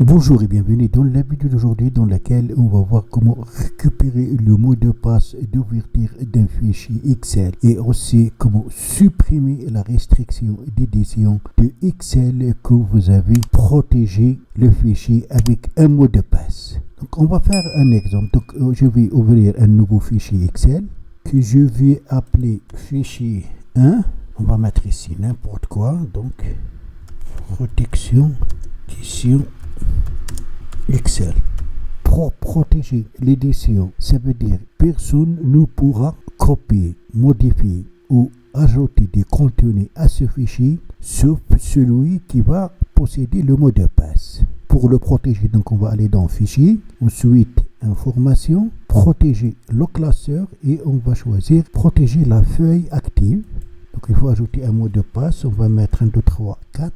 Bonjour et bienvenue dans la vidéo d'aujourd'hui dans laquelle on va voir comment récupérer le mot de passe d'ouverture d'un fichier Excel et aussi comment supprimer la restriction d'édition de Excel que vous avez protégé le fichier avec un mot de passe. Donc on va faire un exemple. Donc je vais ouvrir un nouveau fichier Excel que je vais appeler fichier 1. On va mettre ici n'importe quoi. Donc protection d'édition Excel. Pour protéger l'édition, ça veut dire personne ne pourra copier, modifier ou ajouter des contenus à ce fichier sauf celui qui va posséder le mot de passe. Pour le protéger, donc on va aller dans Fichier, ensuite Information, protéger le classeur et on va choisir protéger la feuille active. Donc il faut ajouter un mot de passe, on va mettre 1, 2, 3, 4.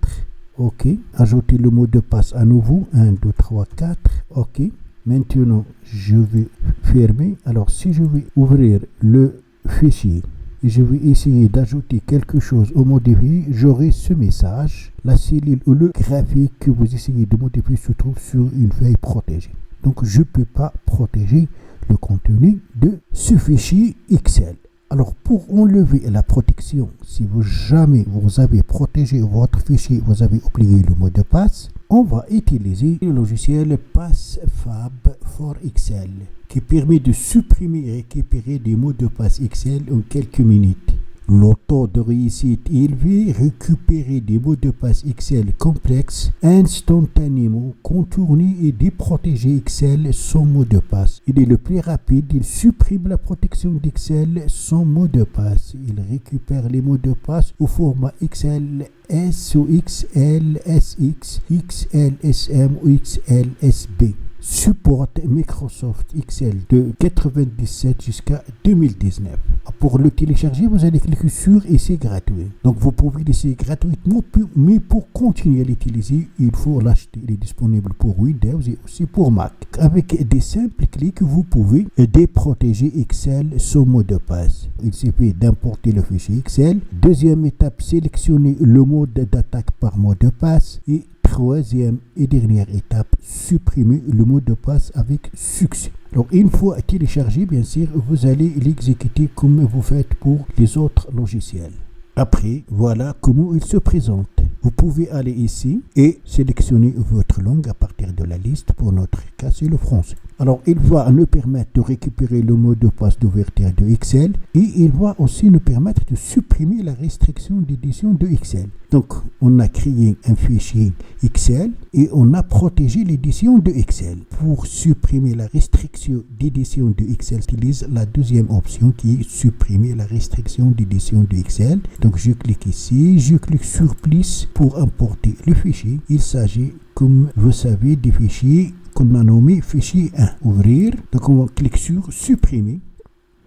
OK. Ajouter le mot de passe à nouveau. 1, 2, 3, 4. OK. Maintenant, je vais fermer. Alors, si je vais ouvrir le fichier et je vais essayer d'ajouter quelque chose au modifier, j'aurai ce message. La cellule ou le graphique que vous essayez de modifier se trouve sur une feuille protégée. Donc, je ne peux pas protéger le contenu de ce fichier Excel. Alors, pour enlever la protection, si jamais vous avez protégé votre fichier, vous avez oublié le mot de passe, on va utiliser le logiciel PassFab for Excel qui permet de supprimer et récupérer des mots de passe Excel en quelques minutes. Le taux de réussite est élevé, récupérer des mots de passe Excel complexes instantanément, contourner et déprotéger Excel sans mot de passe. Il est le plus rapide, il supprime la protection d'Excel sans mot de passe. Il récupère les mots de passe au format Excel S ou XL, SX, XLSM ou XLSB. Supporte Microsoft Excel de 97 jusqu'à 2019. Pour le télécharger, vous allez cliquer sur Essai gratuit. Donc vous pouvez l'essayer gratuitement, mais pour continuer à l'utiliser, il faut l'acheter. Il est disponible pour Windows et aussi pour Mac. Avec des simples clics, vous pouvez déprotéger Excel sans mot de passe. Il suffit d'importer le fichier Excel. Deuxième étape, sélectionner le mode d'attaque par mot de passe. Et troisième et dernière étape, supprimer le mot de passe avec succès. Alors, une fois téléchargé, bien sûr, vous allez l'exécuter comme vous faites pour les autres logiciels. Après, voilà comment il se présente. Vous pouvez aller ici et sélectionner votre langue à partir de la liste. Pour notre cas, c'est le français. Alors, il va nous permettre de récupérer le mot de passe d'ouverture de Excel et il va aussi nous permettre de supprimer la restriction d'édition de Excel. Donc, on a créé un fichier Excel et on a protégé l'édition de Excel. Pour supprimer la restriction d'édition de Excel, utilise la deuxième option qui est supprimer la restriction d'édition de Excel. Donc, je clique ici, je clique sur Plus pour importer le fichier. Il s'agit, comme vous savez, des fichiers qu'on a nommé fichier 1. Ouvrir. Donc, on clique sur Supprimer.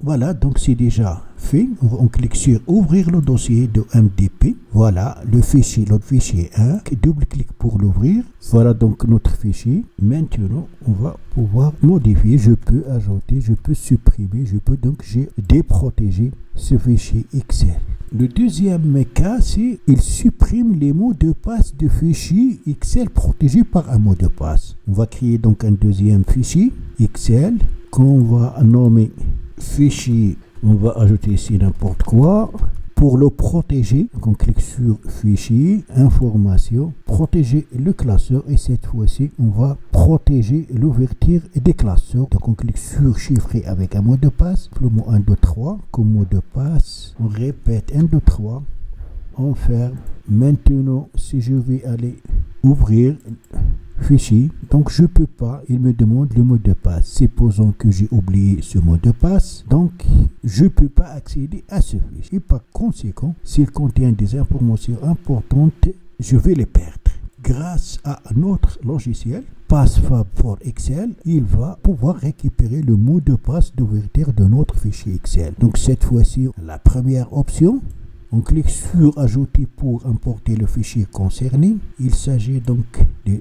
Voilà, donc c'est déjà fait. On clique sur Ouvrir le dossier de MDP. Voilà, le fichier 1. Double-clic pour l'ouvrir. Voilà donc notre fichier. Maintenant, on va pouvoir modifier. Je peux ajouter, je peux supprimer, j'ai déprotégé ce fichier Excel. Le deuxième cas, c'est il supprime les mots de passe de fichier Excel protégé par un mot de passe. On va créer donc un deuxième fichier Excel qu'on va nommer fichier. On va ajouter ici n'importe quoi. Pour le protéger, donc on clique sur Fichier, Information, protéger le classeur et cette fois-ci, on va protéger l'ouverture des classeurs. Donc on clique sur Chiffrer avec un mot de passe, le mot 1, 2, 3 comme mot de passe. On répète 1, 2, 3. On ferme. Maintenant, si je vais aller ouvrir fichier, donc je peux pas, il me demande le mot de passe. Supposons que j'ai oublié ce mot de passe, donc je peux pas accéder à ce fichier. Et par conséquent, s'il contient des informations importantes, je vais les perdre. Grâce à notre logiciel PassFab for Excel, il va pouvoir récupérer le mot de passe d'ouverture de notre fichier Excel. Donc cette fois-ci, la première option, On clique sur ajouter pour importer le fichier concerné. Il s'agit donc de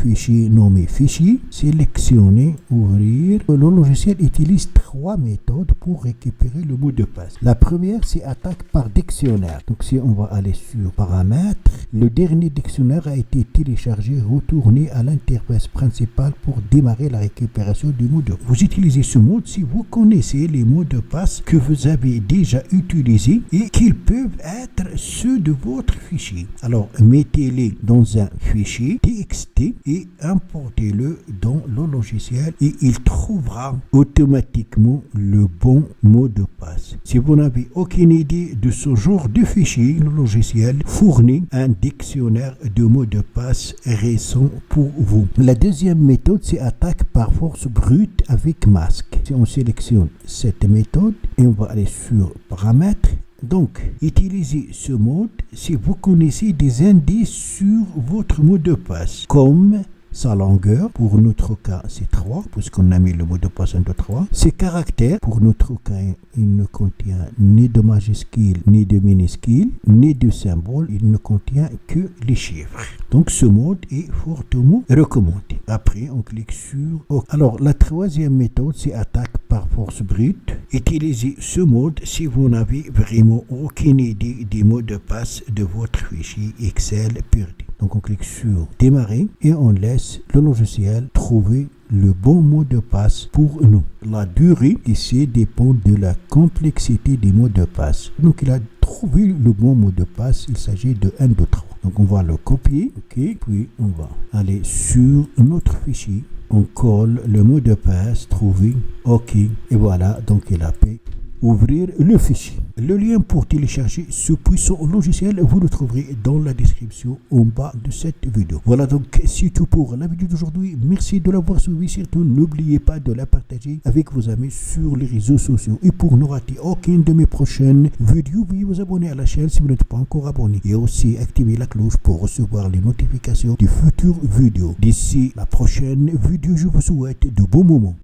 fichier nommé fichier. Sélectionner, ouvrir. Le logiciel utilise 3 méthodes pour récupérer le mot de passe. La première, c'est attaque par dictionnaire. Donc si on va aller sur paramètres, le dernier dictionnaire a été téléchargé, retourné à l'interface principale pour démarrer la récupération du mot de passe. Vous utilisez ce mode si vous connaissez les mots de passe que vous avez déjà utilisés et qu'ils peuvent être ceux de votre fichier. Alors mettez-les dans un fichier TXT et importez-le dans le logiciel et il trouvera automatiquement le bon mot de passe. Si vous n'avez aucune idée de ce genre de fichier, le logiciel fournit un dictionnaire de mots de passe récent pour vous. La deuxième méthode, c'est attaque par force brute avec masque. Si on sélectionne cette méthode et on va aller sur paramètres, donc utilisez ce mode si vous connaissez des indices sur votre mot de passe, comme sa longueur, pour notre cas c'est 3, puisqu'on a mis le mot de passe 1, 2, 3. Ses caractères, pour notre cas il ne contient ni de majuscules, ni de minuscules, ni de symboles, il ne contient que les chiffres. Donc ce mode est fortement recommandé. Après on clique sur OK. Alors la troisième méthode, c'est attaque par force brute. Utilisez ce mode si vous n'avez vraiment aucune idée des mots de passe de votre fichier Excel perdu. Donc on clique sur démarrer et on laisse le logiciel trouver le bon mot de passe pour nous. La durée ici dépend de la complexité des mots de passe. Donc il a trouvé le bon mot de passe, il s'agit de 1, 2, 3. Donc on va le copier, ok, puis on va aller sur notre fichier, on colle le mot de passe trouvé, ok, et voilà, donc il a fait ouvrir le fichier. Le lien pour télécharger ce puissant logiciel, vous le trouverez dans la description en bas de cette vidéo. Voilà donc c'est tout pour la vidéo d'aujourd'hui. Merci de l'avoir suivi. Surtout n'oubliez pas de la partager avec vos amis sur les réseaux sociaux. Et pour ne rater aucune de mes prochaines vidéos, veuillez vous abonner à la chaîne si vous n'êtes pas encore abonné. Et aussi activer la cloche pour recevoir les notifications des futures vidéos. D'ici la prochaine vidéo, je vous souhaite de bons moments.